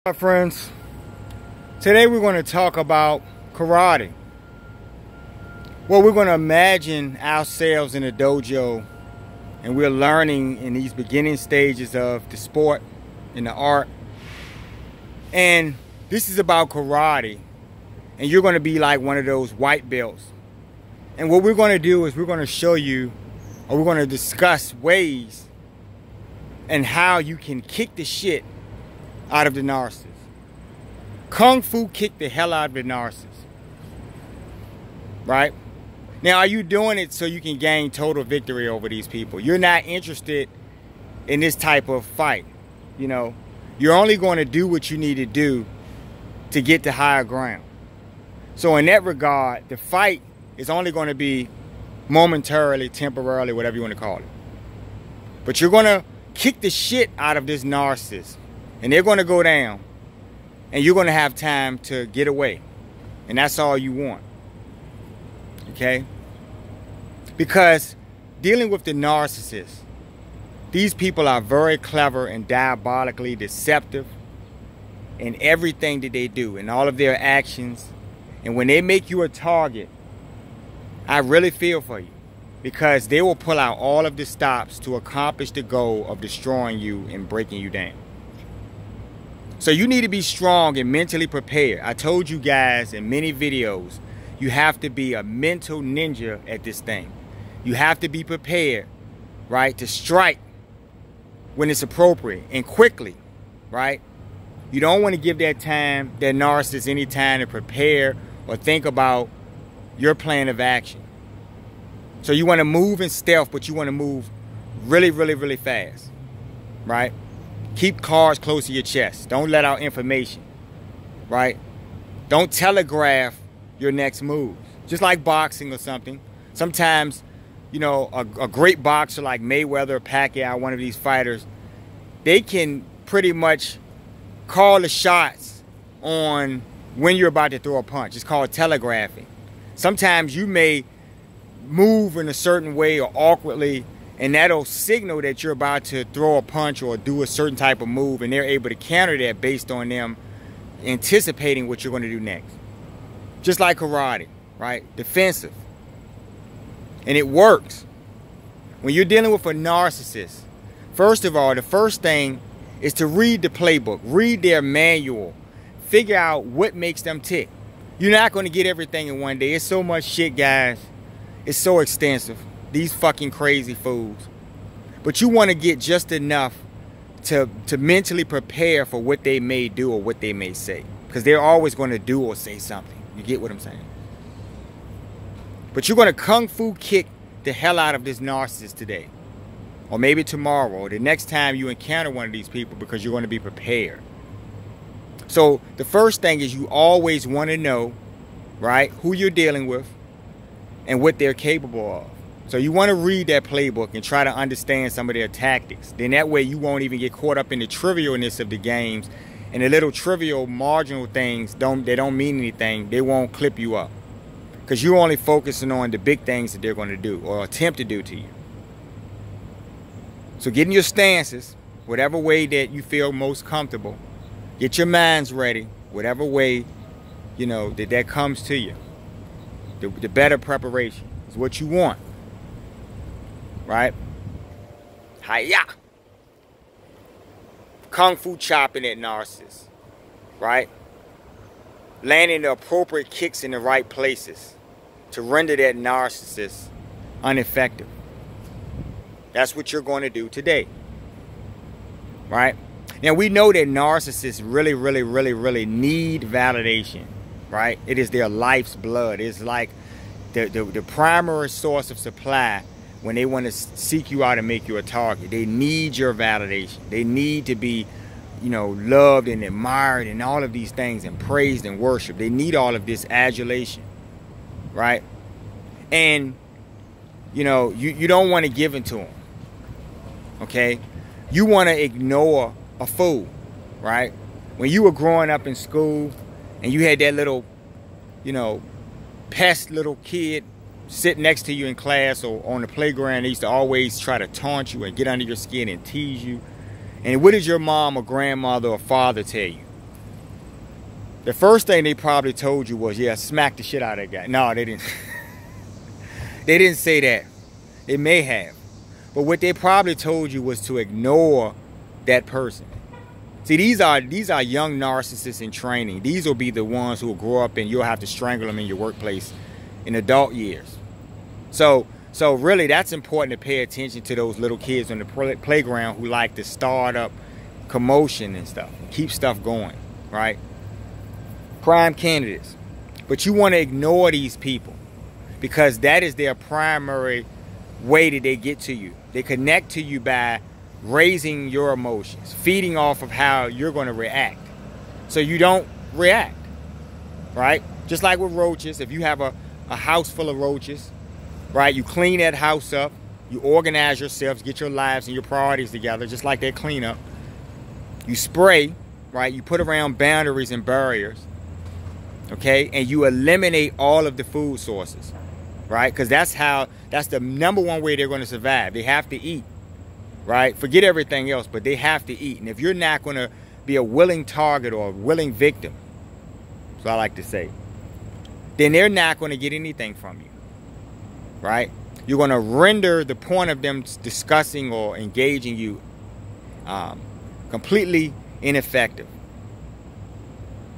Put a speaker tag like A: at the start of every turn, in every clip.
A: Hi friends, today we're going to talk about karate. Well, we're going to imagine ourselves in a dojo and we're learning in these beginning stages of the sport and the art. And this is about karate, and you're going to be like one of those white belts. And what we're going to do is we're going to show you, or we're going to discuss ways and how you can kick the shit out of the narcissist. Kung Fu kick the hell out of the narcissist. Right? Now, are you doing it so you can gain total victory over these people? You're not interested in this type of fight. You know, you're only going to do what you need to do to get to higher ground. So in that regard, the fight is only going to be momentarily, temporarily, whatever you want to call it. But you're going to kick the shit out of this narcissist. And they're going to go down. And you're going to have time to get away. And that's all you want. Okay? Because dealing with the narcissist, these people are very clever and diabolically deceptive in everything that they do, in all of their actions. And when they make you a target, I really feel for you. Because they will pull out all of the stops to accomplish the goal of destroying you and breaking you down. So you need to be strong and mentally prepared. I told you guys in many videos, you have to be a mental ninja at this thing. You have to be prepared, right, to strike when it's appropriate and quickly, right? You don't want to give that narcissist any time to prepare or think about your plan of action. So you want to move in stealth, but you want to move really, really, really fast, right? Keep cards close to your chest. Don't let out information, right? Don't telegraph your next moves. Just like boxing or something. Sometimes, you know, a great boxer like Mayweather or Pacquiao, one of these fighters, they can pretty much call the shots on when you're about to throw a punch. It's called telegraphing. Sometimes you may move in a certain way or awkwardly, and that'll signal that you're about to throw a punch or do a certain type of move, and they're able to counter that based on them anticipating what you're going to do next. Just like karate, right? Defensive. And it works. When you're dealing with a narcissist, first of all, the first thing is to read the playbook. Read their manual. Figure out what makes them tick. You're not going to get everything in one day. It's so much shit, guys. It's so extensive. These fucking crazy fools. But you want to get just enough to mentally prepare for what they may do or what they may say. Because they're always going to do or say something. You get what I'm saying? But you're going to kung fu kick the hell out of this narcissist today. Or maybe tomorrow. Or the next time you encounter one of these people, because you're going to be prepared. So the first thing is you always want to know, right, who you're dealing with and what they're capable of. So you want to read that playbook and try to understand some of their tactics. Then that way you won't even get caught up in the trivialness of the games, and the little trivial marginal things they don't mean anything. They won't clip you up because you're only focusing on the big things that they're going to do or attempt to do to you. So get in your stances, whatever way that you feel most comfortable. Get your minds ready, whatever way, you know, that comes to you. The better preparation is what you want. Right? Hi-ya! Kung Fu chopping that narcissist. Right? Landing the appropriate kicks in the right places to render that narcissist ineffective. That's what you're going to do today. Right? Now we know that narcissists really, really, really, really need validation. Right? It is their life's blood. It's like the primary source of supply. When they want to seek you out and make you a target, they need your validation. They need to be, you know, loved and admired and all of these things and praised and worshiped. They need all of this adulation, right? And, you know, you don't want to give it to them, okay? You want to ignore a fool, right? When you were growing up in school and you had that little, you know, pest little kid sit next to you in class or on the playground, they used to always try to taunt you and get under your skin and tease you. And what did your mom or grandmother or father tell you? The first thing they probably told you was, yeah, smack the shit out of that guy. No, they didn't. They didn't say that. They may have. But what they probably told you was to ignore that person. See, these are young narcissists in training. These will be the ones who will grow up and you'll have to strangle them in your workplace in adult years. So really, that's important to pay attention to those little kids on the playground who like to start up commotion and stuff, keep stuff going, right? Prime candidates. But you want to ignore these people because that is their primary way that they get to you. They connect to you by raising your emotions, feeding off of how you're going to react. So you don't react, right? Just like with roaches, if you have a house full of roaches, right? You clean that house up, you organize yourselves, get your lives and your priorities together, just like that cleanup. You spray, right? You put around boundaries and barriers, okay? And you eliminate all of the food sources, right? Because that's the number one way they're going to survive. They have to eat, right? Forget everything else, but they have to eat. And if you're not going to be a willing target or a willing victim, so I like to say, then they're not going to get anything from you, right? You're going to render the point of them discussing or engaging you completely ineffective,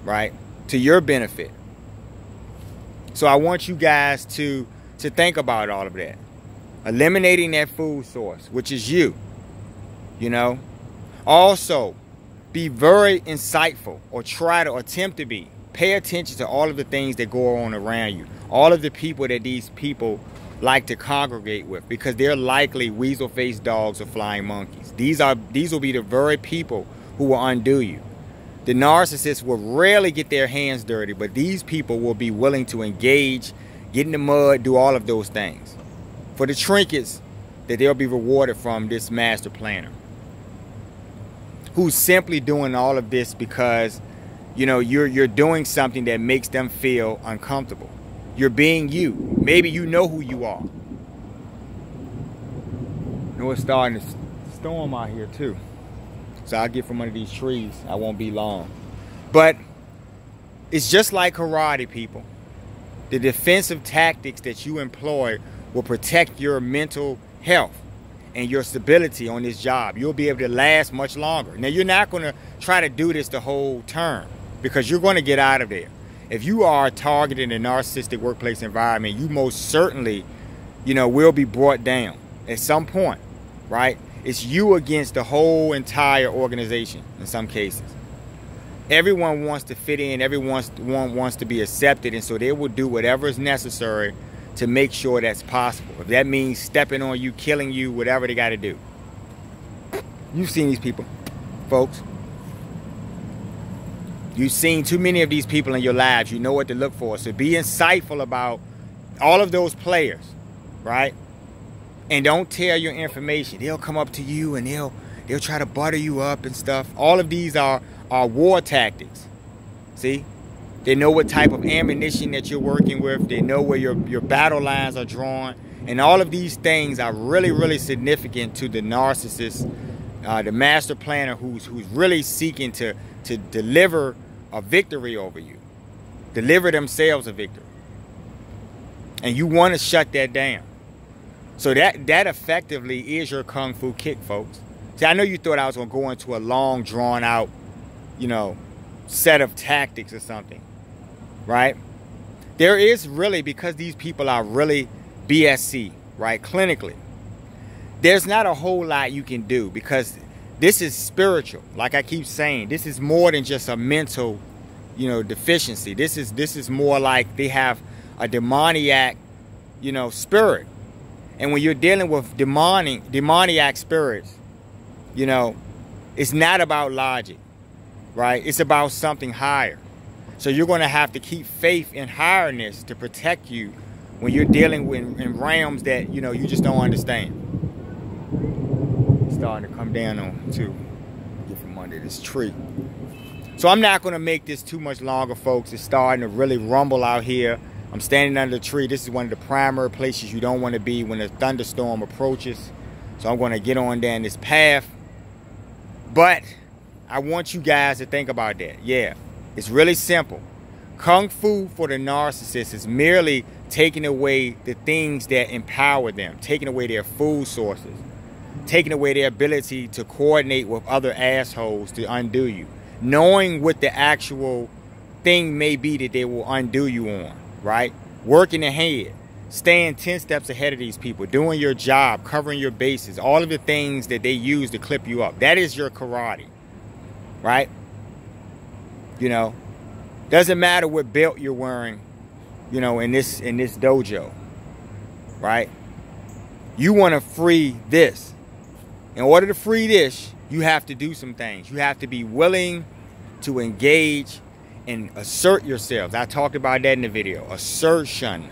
A: right? To your benefit. So I want you guys to think about all of that. Eliminating that food source, which is you, you know. Also, be very insightful, or try to attempt to be. Pay attention to all of the things that go on around you. All of the people that these people like to congregate with, because they're likely weasel-faced dogs or flying monkeys. These will be the very people who will undo you. The narcissists will rarely get their hands dirty, but these people will be willing to engage, get in the mud, do all of those things for the trinkets that they'll be rewarded from this master planner, who's simply doing all of this because, you know, you're doing something that makes them feel uncomfortable. You're being you. Maybe you know who you are. You know, it's starting to storm out here too. So I'll get from under these trees. I won't be long. But it's just like karate, people. The defensive tactics that you employ will protect your mental health and your stability on this job. You'll be able to last much longer. Now, you're not going to try to do this the whole term, because you're going to get out of there. If you are targeting a narcissistic workplace environment, you most certainly, you know, will be brought down at some point, right? It's you against the whole entire organization in some cases. Everyone wants to fit in. Everyone wants to be accepted, and so they will do whatever is necessary to make sure that's possible. If that means stepping on you, killing you, whatever they got to do. You've seen these people, folks. You've seen too many of these people in your lives. You know what to look for. So be insightful about all of those players, right? And don't tell your information. They'll come up to you and they'll try to butter you up and stuff. All of these are war tactics. See? They know what type of ammunition that you're working with. They know where your battle lines are drawn. And all of these things are really, really significant to the narcissist, the master planner who's really seeking to deliver a victory over you. Deliver themselves a victory. And you want to shut that down. So that effectively is your kung fu kick, folks. See, I know you thought I was going to go into a long, drawn out, you know, set of tactics or something, right? There is really, because these people are really BSC, right, clinically, there's not a whole lot you can do, because this is spiritual. Like I keep saying, this is more than just a mental, you know, deficiency. This is more like they have a demoniac, you know, spirit. And when you're dealing with demoniac spirits, you know, it's not about logic, right? It's about something higher. So you're going to have to keep faith in highness to protect you when you're dealing with in realms that, you know, you just don't understand. It's starting to come down on too. Get from under this tree. So I'm not going to make this too much longer, folks. It's starting to really rumble out here. I'm standing under the tree. This is one of the primary places you don't want to be when a thunderstorm approaches. So I'm going to get on down this path. But I want you guys to think about that. Yeah, It's really simple. Kung Fu for the narcissist is merely taking away the things that empower them, taking away their food sources, taking away their ability to coordinate with other assholes to undo you, knowing what the actual thing may be that they will undo you on, right? Working ahead, staying 10 steps ahead of these people, doing your job, covering your bases, all of the things that they use to clip you up. That is your karate, right? You know, doesn't matter what belt you're wearing, you know, in this dojo, right? You want to free this. In order to free this, you have to do some things. You have to be willing to engage and assert yourselves. I talked about that in the video. Assertion.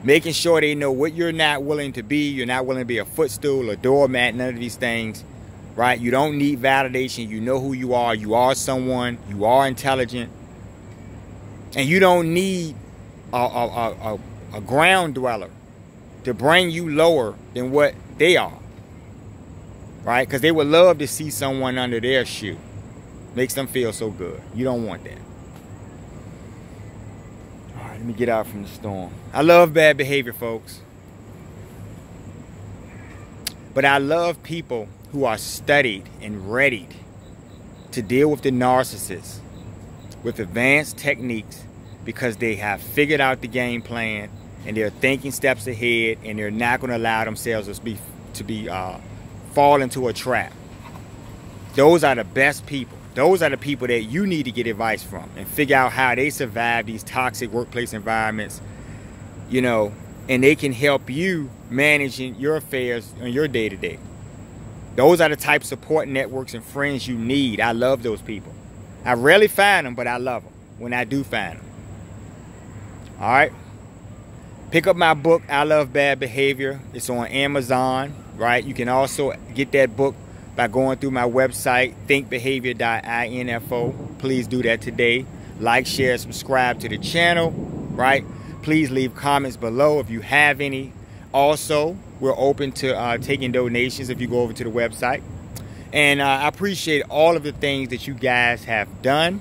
A: Making sure they know what you're not willing to be. You're not willing to be a footstool, a doormat, none of these things, right? You don't need validation. You know who you are. You are someone. You are intelligent. And you don't need a ground dweller to bring you lower than what they are, right? Because they would love to see someone under their shoe. Makes them feel so good. You don't want that. All right, let me get out from the storm. I love bad behavior, folks. But I love people who are studied and readied to deal with the narcissist with advanced techniques, because they have figured out the game plan and they're thinking steps ahead, and they're not going to allow themselves to fall into a trap. Those are the best people. Those are the people that you need to get advice from and figure out how they survive these toxic workplace environments, you know, and they can help you managing your affairs on your day-to-day. Those are the type of support networks and friends you need. I love those people. I rarely find them, but I love them when I do find them. All right. Pick up my book, I Love Bad Behavior. It's on Amazon, right? You can also get that book by going through my website, thinkbehavior.info. Please do that today. Like, share, subscribe to the channel, right? Please leave comments below if you have any. Also, we're open to taking donations if you go over to the website. And I appreciate all of the things that you guys have done,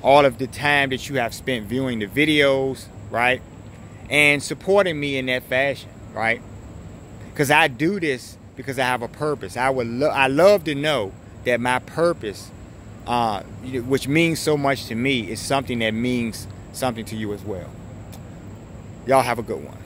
A: all of the time that you have spent viewing the videos, right? And supporting me in that fashion, right? Because I do this because I have a purpose. I love to know that my purpose, which means so much to me, is something that means something to you as well. Y'all have a good one.